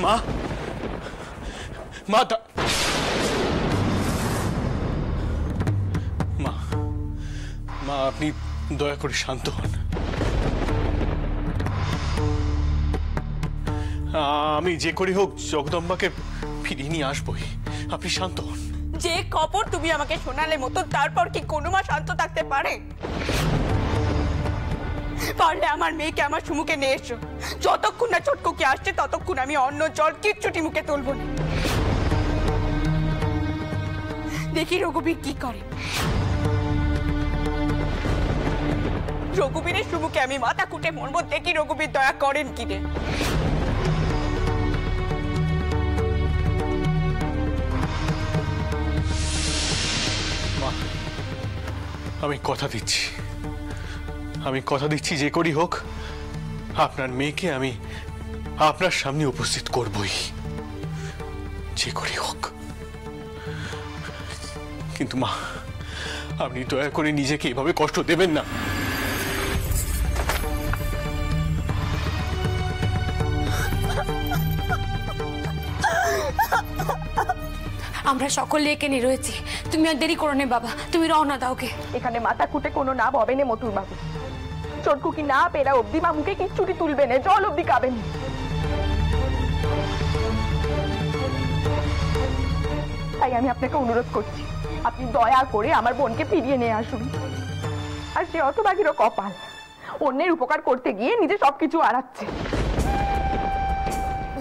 মা মা মা মা আপনি দয়া করে শান্ত হন। আমি যে করি হোক জগদম্বাকে ফিরিয়ে নিয়ে আসবোই, আপনি শান্ত হন। যে খবর তুমি আমাকে শোনালে মতো, তারপর কি কোনো মা শান্ত থাকতে পারে? পারলে আমার মেয়েকে আমার সম্মুখে নিয়ে এসো। যতক্ষণ না ছোটকুকে আসছে ততক্ষণ আমি অন্য জল কিচ্ছুটি মুখে তুলব না। দেখি রঘুবীর কি করে। রঘুবীরের সম্মুখে আমি মাথা কুটে মরবো, দেখি রঘুবীর দয়া করেন কিনে। আমি কথা দিচ্ছি যে করি হোক আপনার মেয়েকে আমি আপনার সামনে উপস্থিত করবই, যে করি হোক। কিন্তু মা, আপনি দয়া করে নিজেকে এভাবে কষ্ট দেবেন না। আমরা সকলে এখানে রয়েছি, তুমি আর দেরি করো না বাবা, তুমি রওনা দাও। কে এখানে মাথা কুটে কোনো নাম হবে না মতুর বাবু। ছোটকুকি না পেরা অব্দি মা মুখে কিচ্ছুটি তুলবে না, জল অব্দি খাবেন। তাই আমি আপনাকে অনুরোধ করছি, আপনি দয়া করে আমার বোনকে ফিরিয়ে নিয়ে আসুন। আর সে হতভাগীরও কপাল, অন্যের উপকার করতে গিয়ে নিজে সবকিছু হারাচ্ছে।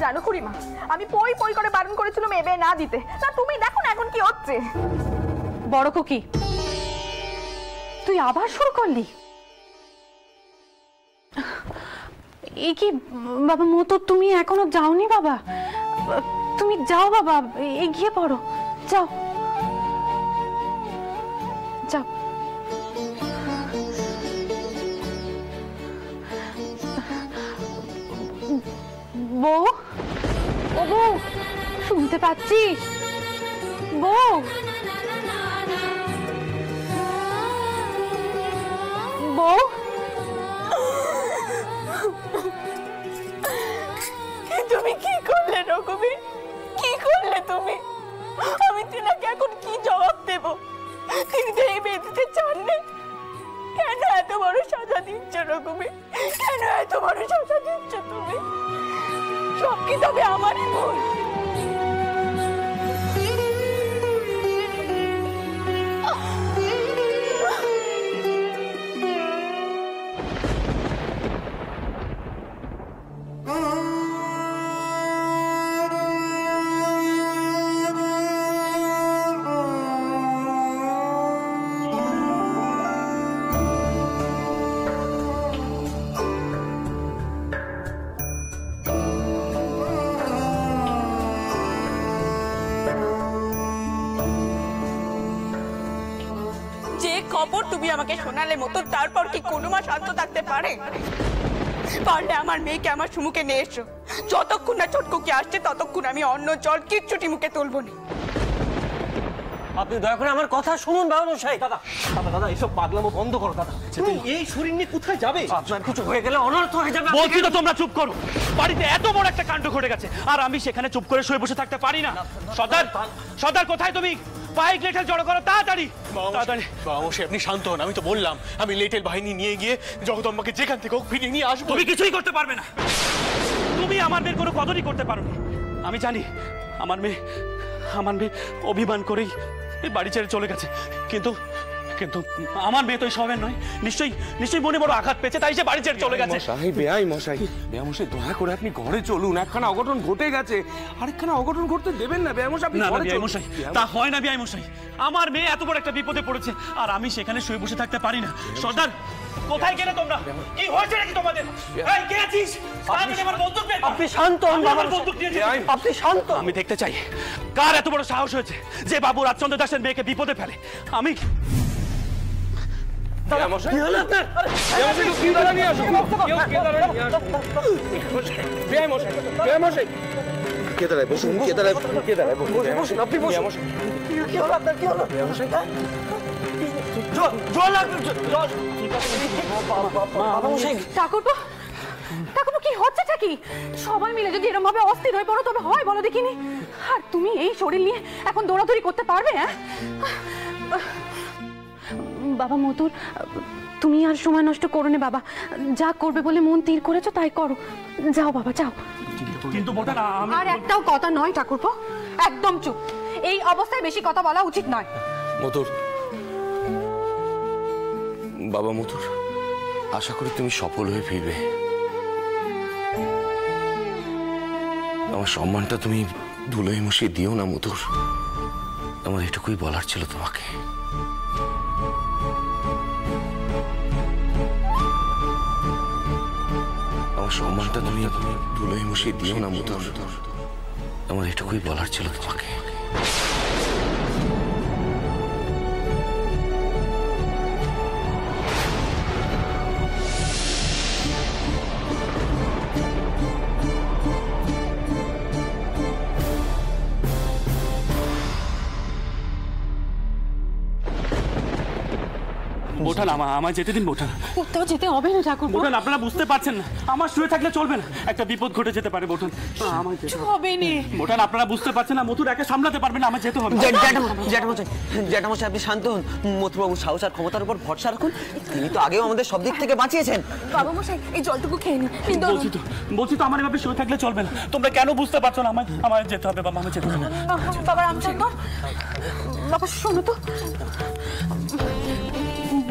জানো খুড়িমা, আমি পই পই করে বারণ করেছিলাম এ বিয়ে না দিতে, না তুমি দেখো না এখন কি হচ্ছে। বড় খুকি, তুই আবার শুরু করলি? এই কি বাবা মতো, তুমি এখনো যাওনি বাবা? তুমি যাও বাবা, এগিয়ে পড়ো, যাও যাও। বউ, ও বউ, শুনতে পাচ্ছিস? বউ, বউ, তুমি কি করলে রঘুবীর? কি করলে তুমি? আমি তিনাকে এখন কি জবাব দেব? তিনি তো এই বিয়ে দিতে চান না। কেন এত বড় সাজা দিচ্ছ রঘুবীর? কেন এত বড় সাজা দিচ্ছ তুমি? সব কি তবে আমারই ভুল? খবর তুমি আমাকে শোনালে মতো, তারপর কি কোনো মা শান্ত থাকতে পারে? পারলে আমার মেয়েকে আমার সম্মুখে নিয়ে এসো। যতক্ষণ না ছোটকুকে আসছে ততক্ষণ আমি অন্য জল কিচ্ছুটি মুখে তুলব না। আপনি দয়া করে আমার কথা শুনুন বাবুমশাই। দাদা দাদা দাদা এসব পাগলামো বন্ধ করো দাদা। তুমি এই শরীর নিয়ে কোথায় যাবে? আপনার কিছু হয়ে গেলে অনর্থ হয়ে যাবে। বলছি তো তোমরা চুপ করো। বাড়িতে এত বড় একটা কাণ্ড ঘটে গেছে আর আমি সেখানে চুপ করে শুয়ে বসে থাকতে পারি না। সর্দার, সর্দার কোথায় তুমি? বাইক লেটেল জড়ো করো তাড়াতাড়ি তাড়াতাড়ি। অবশ্যই আপনি শান্ত হন, আমি তো বললাম আমি লেটেল বাহিনী নিয়ে গিয়ে জগদম্বাকে যেখান থেকে হোক ফিরিয়ে নিয়ে আসবো। তুমি কিছুই করতে পারবে না, তুমি আমার মেয়ের কোনো কদরই করতে পারো না। আমি জানি আমার মেয়ে অভিমান করেই এই বাড়ি ছেড়ে চলে গেছে, কিন্তু কিন্তু আমার মেয়ে তো এই স্বভাবের নয়। নিশ্চয়ই মনে বড় আঘাত পেয়েছে, তাই সে বাড়ি ছেড়ে চলে গেছে। মশাই দয়া করে আপনি ঘরে চলুন। একখানা অঘটন ঘটে গেছে, আরেকখানা অঘটন ঘটতে দেবেন না। মশাই তা হয় না বিআই মশাই, আমার মেয়ে এত বড় একটা বিপদে পড়েছে আর আমি সেখানে শুয়ে বসে থাকতে পারি না। সর্দার, কোথায় গেলে তোমরা? কি হয়েছে নাকি তোমাদের? এই কে আছিস? আপনি শান্ত হন বাবা। আপনি শান্ত। আমি দেখতে চাই কার এত বড় সাহস হয়েছে যে বাবু রাজচন্দ্র দাসের মেয়েকে বিপদে ফেলে। আমি ঠাকুরপো কি হচ্ছেটা কি? সবাই মিলে যদি এরকম ভাবে অস্থির হয়ে পড়ো তবে হয় বলো দেখিনি? আর তুমি এই শরীর নিয়ে এখন দৌড়াদৌড়ি করতে পারবে? হ্যাঁ বাবা মতুর, তুমি আর সময় নষ্ট করো না বাবা। যা করবে বলে মন স্থির করেছো তাই করো। যাও বাবা যাও। কিন্তু বোঠান আর একটাও কথা নয় ঠাকুরপো, একদম চুপ। এই অবস্থায় বেশি কথা বলা উচিত নয়। মধুর, বাবা মধুর, আশা করি তুমি সফল হয়ে ফিরবে। আমার সম্মানটা তুমি ধুলোয় মুছিয়ে দিও না মধুর। আমার এটুকুই বলার ছিল তোমাকে। আমার সম্মানটা তুমি ধুলোয় মুছিয়ে দিও না মধুর। আমার এটুকুই বলার ছিল তোমাকে। বোঠান আমায় যেতে দিন বোঠান। কোথাও যেতে হবে না ঠাকুরপো। বোঠান আপনারা বুঝতে পারছেন না, আমার শুয়ে থাকলে চলবে না, একটা বিপদ ঘটে যেতে পারে বোঠান। আমায় যেতে হবে না। বোঠান আপনারা বুঝতে পারছেন না, মথুর একা সামলাতে পারবে না, আমার যেতে হবে। জ্যাঠামশাই আপনি শান্ত হন। মথুরবাবু সাহস আর ক্ষমতার উপর ভরসা রাখুন। তিনি তো আগেও আমাদের সব দিক থেকে বাঁচিয়েছেন। বাবা মশাই এই জলটুকু খেয়ে নিন। বলছি তো আমার এভাবে শুয়ে থাকলে চলবে না। তোমরা কেন বুঝতে পারছো না? আমায় যেতে হবে বাবা, আমায় যেতে হবে। বাবা রামচন্দ্র, বাবা শোনো তো,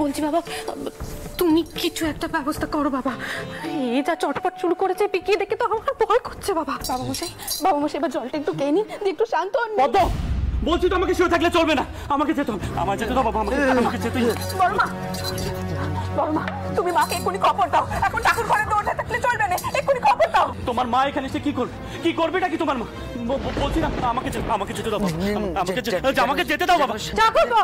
বলছি বাবা তুমি কিছু একটা ব্যবস্থা করো বাবা। এই যা চটপট শুরু করেছে পিকিয়ে দেখে তো আমার ভয় করছে বাবা। বাবা মশাই এবার জলটা একটু খেয়ে নিন, দিয়ে একটু শান্ত হন। বলছি তো আমাকে শুয়ে থাকলে চলবে না, আমাকে যেতে হবে। আমার যেতে দাও বাবা, আমাকে যেতেই হবে। বড় মা তুমি মাকে এক্ষুনি খবর দাও। এখন ঠাকুর ঘরে দৌড়ে থাকলে চলবে না, এক্ষুনি খবর দাও। তোমার মা এখানে এসে কি করবে? কি করবেটা কি তোমার মা? বলছি না আমাকে যেতে দাও বাবা, আমাকে যেতে দাও বাবা। ঠাকুরপো,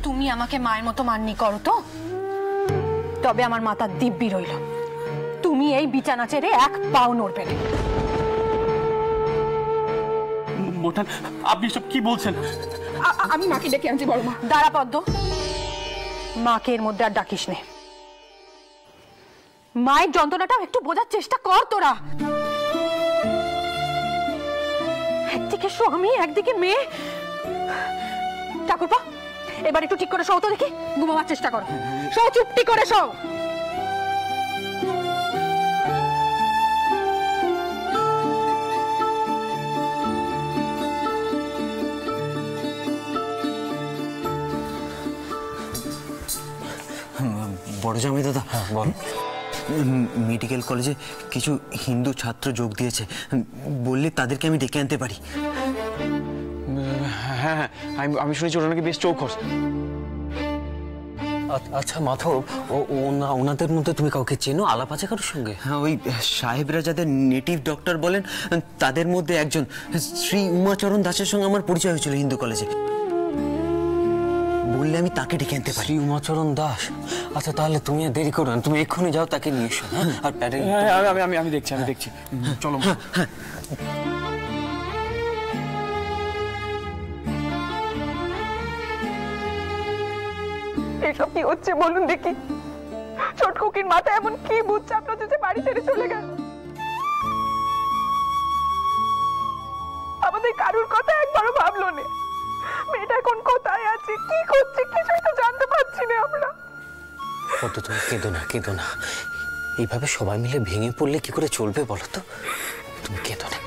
তুমি আমাকে মায়ের মতো মান্যি করো তো, তবে আমার মাথা দিব্যি রইল, তুমি এই বিছানা ছেড়ে এক পাও নড়বে না। বোঠান আপনি সব কি বলছেন? আমি মাকে ডেকে আনছি বড় মা। দাঁড়া পদ্ম, মাকে এর মধ্যে আর ডাকিস নে। মায়ের যন্ত্রণাটাও একটু বোঝার চেষ্টা কর তোরা। একদিকে স্বামী একদিকে মেয়ে। ঠাকুরপো এবার একটু ঠিক করে শোও তো দেখি, ঘুমাবার চেষ্টা করো। শো, চুপটি করে শো। বড় জামাই দাদা, বল। মেডিকেল কলেজে কিছু হিন্দু ছাত্র যোগ দিয়েছে, বললে তাদেরকে আমি ডেকে আনতে পারি। হ্যাঁ, আমি শুনেছি ওরা নাকি বেশ চৌখস। আচ্ছা মাধব, ওনাদের মধ্যে তুমি কাউকে চেনো? আলাপ আছে কারোর সঙ্গে? হ্যাঁ, ওই সাহেবরা যাদের নেটিভ ডক্টর বলেন তাদের মধ্যে একজন শ্রী উমাচরণ দাসের সঙ্গে আমার পরিচয় হয়েছিল হিন্দু কলেজে। বললে আমি তাকে ডেকে আনতে পারি। উমাচরণ দাস? আচ্ছা তাহলে তুমি আর দেরি করো না, তুমি এক্ষুনি যাও, তাকে নিয়ে এসো। আর আমি দেখছি চলো। এসব কি হচ্ছে বলুন দেখি? ছোটকুকির মাথায় এমন কি ভূত চাপলো যে বাড়ি ছেড়ে চলে গেল? আমাদের কারুর কথা একবারও ভাবলো না। মেয়েটা এখন কোথায় আছে, কি করছে, কিছুই তো জানতে পারছি না আমরা। কত তুমি কেঁদো না। এইভাবে সবাই মিলে ভেঙে পড়লে কি করে চলবে বলো তো? তুমি কেঁদো না।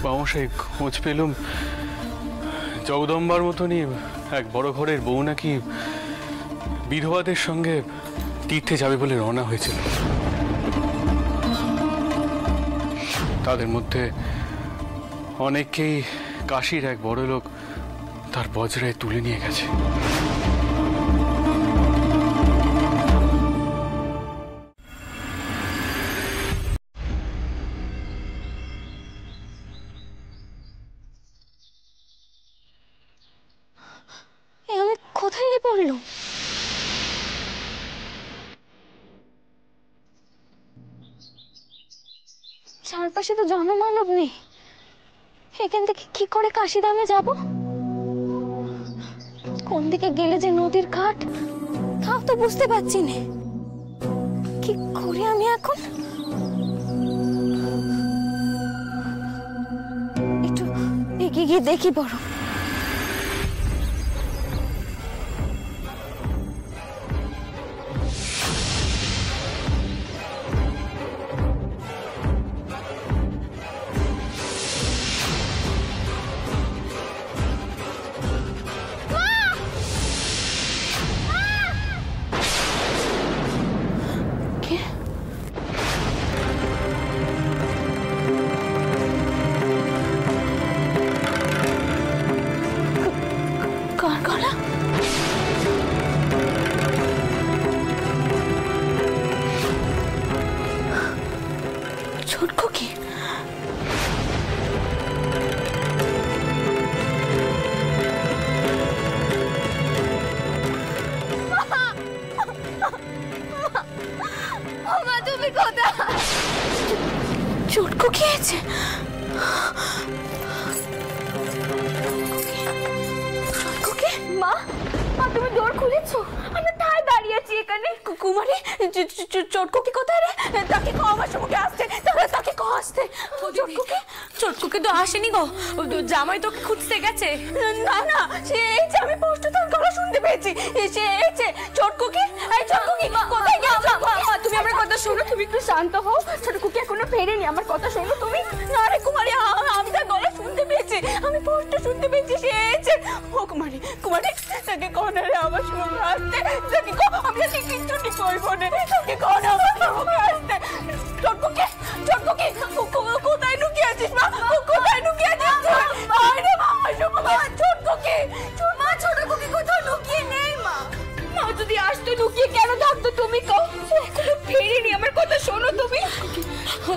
বামশাই খোঁজ পেলুম জগদম্বার মতনই এক বড় ঘরের বউ নাকি বিধবাদের সঙ্গে তীর্থে যাবে বলে রওনা হয়েছিল। তাদের মধ্যে অনেককেই কাশীর এক বড় লোক তার বজ্রায় তুলে নিয়ে গেছে। আমি কোথায় গিয়ে পড়লো? আশেপাশে তো জনমানব নেই, এখান থেকে কি করে কাশিদামে যাব? কোন দিকে গেলে যে নদীর ঘাট তাও তো বুঝতে পারছি না। কি করি আমি এখন? একটু এগিয়ে গিয়ে দেখি বড়। চটকো খেয়েছে? মা, মা তুমি দৌড় খুলেছো? আমি তাই দাঁড়িয়ে আছি এখানে। কুমারী, চটকোকে কোথায় রে? তাকে কো আমার সঙ্গে আসতে, তাকে কো আসতে। চটকোকে তো আসেনি গো, জামাই তোকে খুঁজতে গেছে। না না, সে এই যে আমি পোস্ট তার গলা শুনতে পেয়েছি। সে এই যে চটকোকে, এই চটকোকে কোথায় গেছে? মা তুমি আমার কথা শোনো, তুমি একটু শান্ত হও। চটকোকে এখনো ফেরেনি, আমার কথা শোনো তুমি। না রে কুমারী, আমি তার গলা শুনতে পেয়েছি, আমি পোস্ট শুনতে পেয়েছি। সে এই যে ও কুমারী, কুমারী তাকে কোন রে আমার সঙ্গে আসতে, তাকে কো আমি তাকে কিচ্ছু ঠিক করবো না, তাকে কোন আমার সঙ্গে আসতে। চটকোকে, চটকোকে কোথায় লুকিয়ে আছিস মা? কোথায় লুকিয়ে আছিস? আরে বাবা শোনো, চটকোকে, মা চটকোকে কোথাও লুকিয়ে নেই মা। মা যদি আসতো লুকিয়ে কেন থাকতো তুমি কও? এখনো ফেরেনি, আমার কথা শোনো তুমি।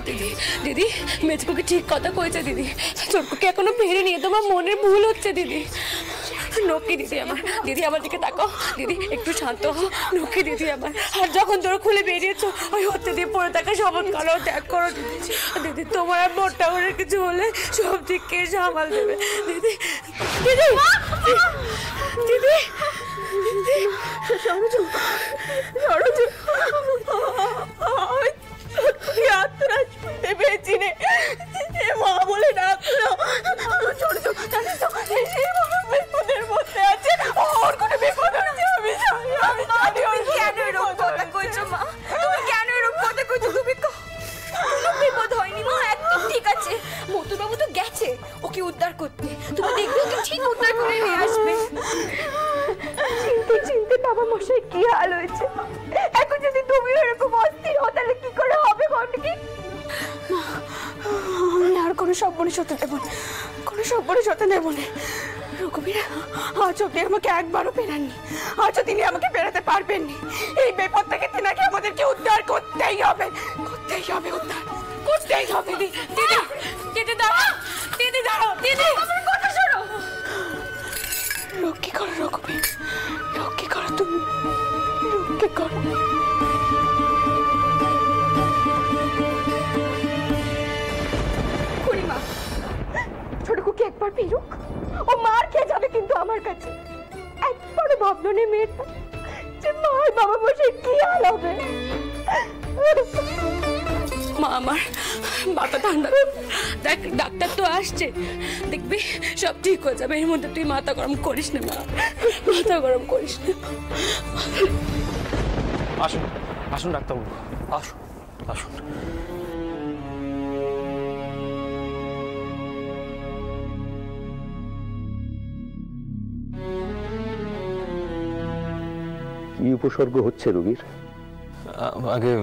দিদি, দিদি মেজকুকে ঠিক কথা কইছে দিদি, চটকোকে এখনো ফেরেনি, তোমার মনের ভুল হচ্ছে দিদি। নকি দিদি আমার, দিদি আমার দিকে তাকাও, দিদি একটু শান্ত হও। নকি দিদি আমার, আর যখন তোরা খুলে বেরিয়েছো ওই হচ্ছে দিয়ে পড়ে থাকা শপথ করো, ত্যাগ করো দিদি। দিদি তোমার আর মোটা করে কিছু হলে সব দিক কে সামাল দেবে দিদি? দিদি, দিদি, দিদি সরজু, সরজু আত্মরাজ শুনতে পেয়েছি রে, মা বলে ডাকলো। সরজু জানিস তো বিপদের মধ্যে আছে, ওর কোনো বিপদ হচ্ছে। আমি জানি, আমি জানি। কেন এরকম কথা কইছো মা? তুমি কেন এরকম কথা কইছো? তুমি কোনো বিপদ হয়নি মা, একদম ঠিক আছে। মতুবাবু তো গেছে ওকে উদ্ধার করতে, তুমি দেখবে ওকে ঠিক উদ্ধার করে নিয়ে আসবে। চিনতে চিনতে বাবা মশাই কি হাল হয়েছে। এখন যদি তুমি এরকম অস্থির হও তাহলে কি করে হবে ঘটকি? আমি আর কোনো সর্বনাশ হতে দেব না, কোনো সর্বনাশ হতে দেব না। রঘুবীর আজ অব্দি আমাকে একবারও পেরাননি, আজও তিনি আমাকে পেরাতে পারবেননি। এই বিপদ থেকে তিনাকে আমাদেরকে উদ্ধার করতেই হবে, করতেই হবে, উদ্ধার করতেই হবে। দিদি, দিদি দাঁড়াও, দিদি দাঁড়াও, দিদি আমার কথা শোনো। রক্ষী করো রঘুবীর, রক্ষী করো তুমি, রক্ষী করো। খুড়িমা, ছোটকুকে একবার ফিরুক, ও মার খেয়ে যাবে কিন্তু আমার কাছে। একবারও ভাবলো না মেয়েটা যে মার বাবা বসে কি হাল হবে। মা আমার মাথা ঠান্ডা, দেখ ডাক্তার তো আসছে, দেখবি সব ঠিক হয়ে যাবে। এর মধ্যে তুই মাথা গরম করিস না মা, মাথা গরম করিস না। আসুন, আসুন ডাক্তারবাবু, আসুন, আসুন। কি উপসর্গ হচ্ছে রোগীর? আগে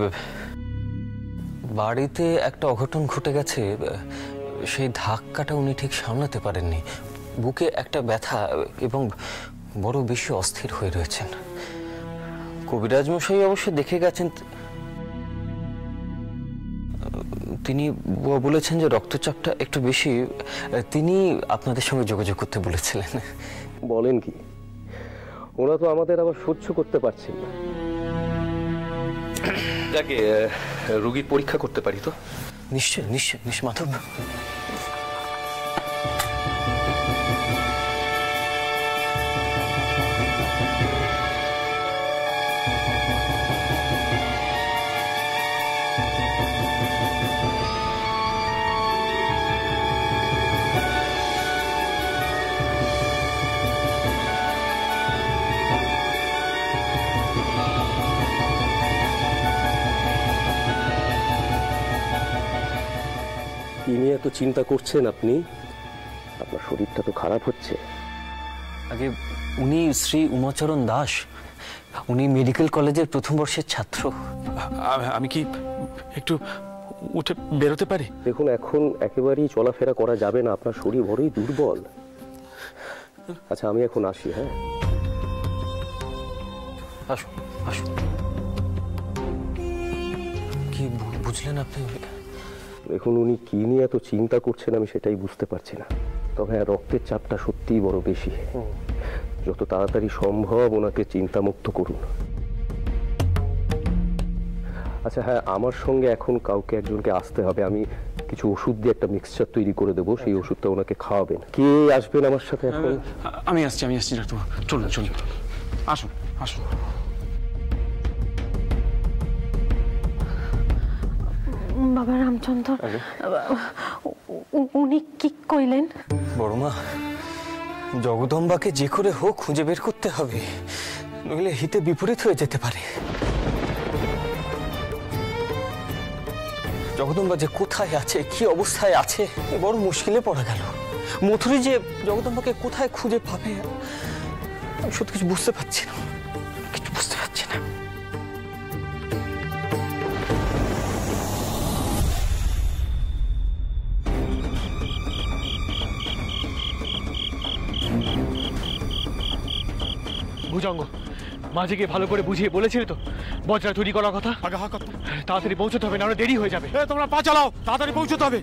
বাড়িতে একটা অঘটন ঘটে গেছে, সেই ধাক্কাটা উনি ঠিক সামলাতে পারেননি। বুকে একটা ব্যথা এবং বড় বেশি অস্থির হয়ে রয়েছেন। কবিরাজ মশাই অবশ্য দেখে গেছেন, তিনি বলেছেন যে রক্তচাপটা একটু বেশি। তিনি আপনাদের সঙ্গে যোগাযোগ করতে বলেছিলেন। বলেন কি? ওরা তো আমাদের আবার সহ্য করতে পারছেন না। যাকে রোগীর পরীক্ষা করতে পারি তো? নিশ্চয় নিশ্চয় নিশ্চয় মাধব। কি নিয়ে এত চিন্তা করছেন আপনি? আপনার শরীরটা তো খারাপ হচ্ছে। আগে উনি শ্রী উমাচরণ দাস, উনি মেডিকেল কলেজের প্রথম বর্ষের ছাত্র। আমি কি একটু উঠে বেরোতে পারি? দেখুন, এখন একেবারেই চলাফেরা করা যাবে না, আপনার শরীর বড়ই দুর্বল। আচ্ছা, আমি এখন আসি। হ্যাঁ, আসুন আসুন। কি বুঝলেন আপনি? দেখুন, উনি কি নিয়ে এত চিন্তা করছেন আমি সেটাই বুঝতে পারছি না। তবে হ্যাঁ, রক্তের চাপটা সত্যিই বড় বেশি। যত তাড়াতাড়ি সম্ভব ওনাকে চিন্তামুক্ত করুন। আচ্ছা হ্যাঁ, আমার সঙ্গে এখন কাউকে একজনকে আসতে হবে। আমি কিছু ওষুধ দিয়ে একটা মিক্সচার তৈরি করে দেবো, সেই ওষুধটা ওনাকে খাওয়াবেন। কে আসবেন আমার সাথে এখন? আমি আসছি ডাক্তারবাবু। চলুন চলুন, আসুন আসুন। বাবা রামচন্দ্র, উনি কি কইলেন? বড়মা, জগদম্বাকে যে করে হোক খুঁজে বের করতে হবে, নইলে হিতে বিপরীত হয়ে যেতে পারে। জগদম্বা যে কোথায় আছে, কি অবস্থায় আছে, বড় মুশকিলে পড়া গেল। মথুরি যে জগদম্বাকে কোথায় খুঁজে পাবে, আমি সত্যি কিছু বুঝতে পারছি না, কিছু বুঝতে পারছি না। ভুজঙ্গ, মাঝিকে ভালো করে বুঝিয়ে বলেছিলে তো বজ্রা তৈরি করার কথা? আগে হা কথা, তাড়াতাড়ি পৌঁছতে হবে, না হলে দেরি হয়ে যাবে। তোমরা পা চালাও, তাড়াতাড়ি পৌঁছতে হবে।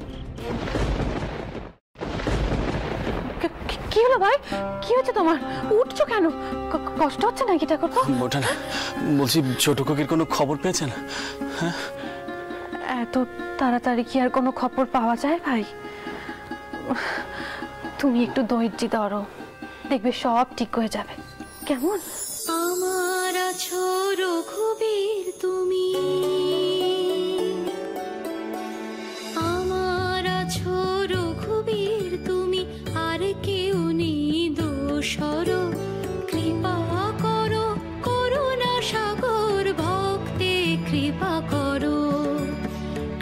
কি হলো ভাই? কি হচ্ছে তোমার? উঠছো কেন? কষ্ট হচ্ছে নাকি ঠাকুরপো? ওটা না, বলছি ছোট কোকির কোনো খবর পেয়েছেন? হ্যাঁ, এত তাড়াতাড়ি কি আর কোনো খবর পাওয়া যায় ভাই? তুমি একটু ধৈর্য ধরো, দেখবে সব ঠিক হয়ে যাবে। কেমন? আমার আছো রঘুবীর তুমি, আমার আছো রঘুবীর তুমি, আর কেউ নেই দোসর। কৃপা করো করুণা সাগর, ভক্তে কৃপা করো,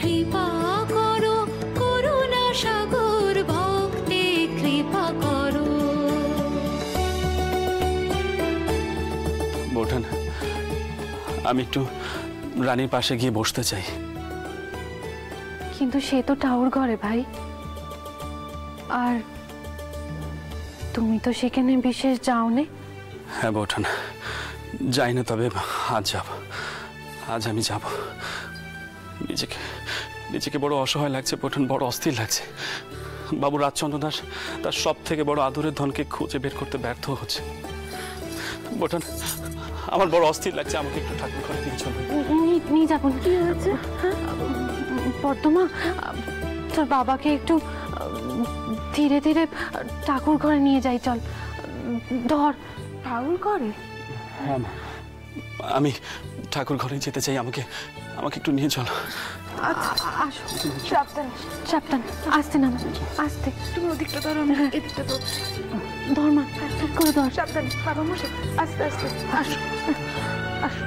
কৃপা করো করুণা সাগর, ভক্তে কৃপা করো। বোঠান, আমি একটু রানীর পাশে গিয়ে বসতে চাই। কিন্তু সে তো টাউর ঘরে ভাই, আর তুমি তো সেখানে বিশেষ যাওনি। হ্যাঁ বোঠান, যাই না, তবে আজ যাব, আজ আমি যাব। নিজেকে নিজেকে বড় অসহায় লাগছে বোঠান, বড় অস্থির লাগছে। বাবু রাজচন্দ্র দাস তার সব থেকে বড় আদরের ধনকে খুঁজে বের করতে ব্যর্থ হচ্ছে। বোঠান, আমার বড় অস্থির লাগছে, আমাকে একটু ঠাকুর ঘরে নিয়ে চলো। নিয়ে যাবো। কি হয়েছে পদ্মমা? তোর বাবাকে একটু ধীরে ধীরে ঠাকুর ঘরে নিয়ে যাই, চল। ধর। ঠাকুর ঘরে? হ্যাঁ, আমি ঠাকুর ঘরে যেতে চাই, আমাকে আমাকে একটু নিয়ে চলো। আসো, সাবধান সাবধান, আস্তে নামো, আস্তে। তুমি ওদিকটা ধরো, এদিকটা ধরো। ধর মা, ঠিক করে ধর। সাবধান বাবা মশাই, আস্তে আস্তে। আসো আসো।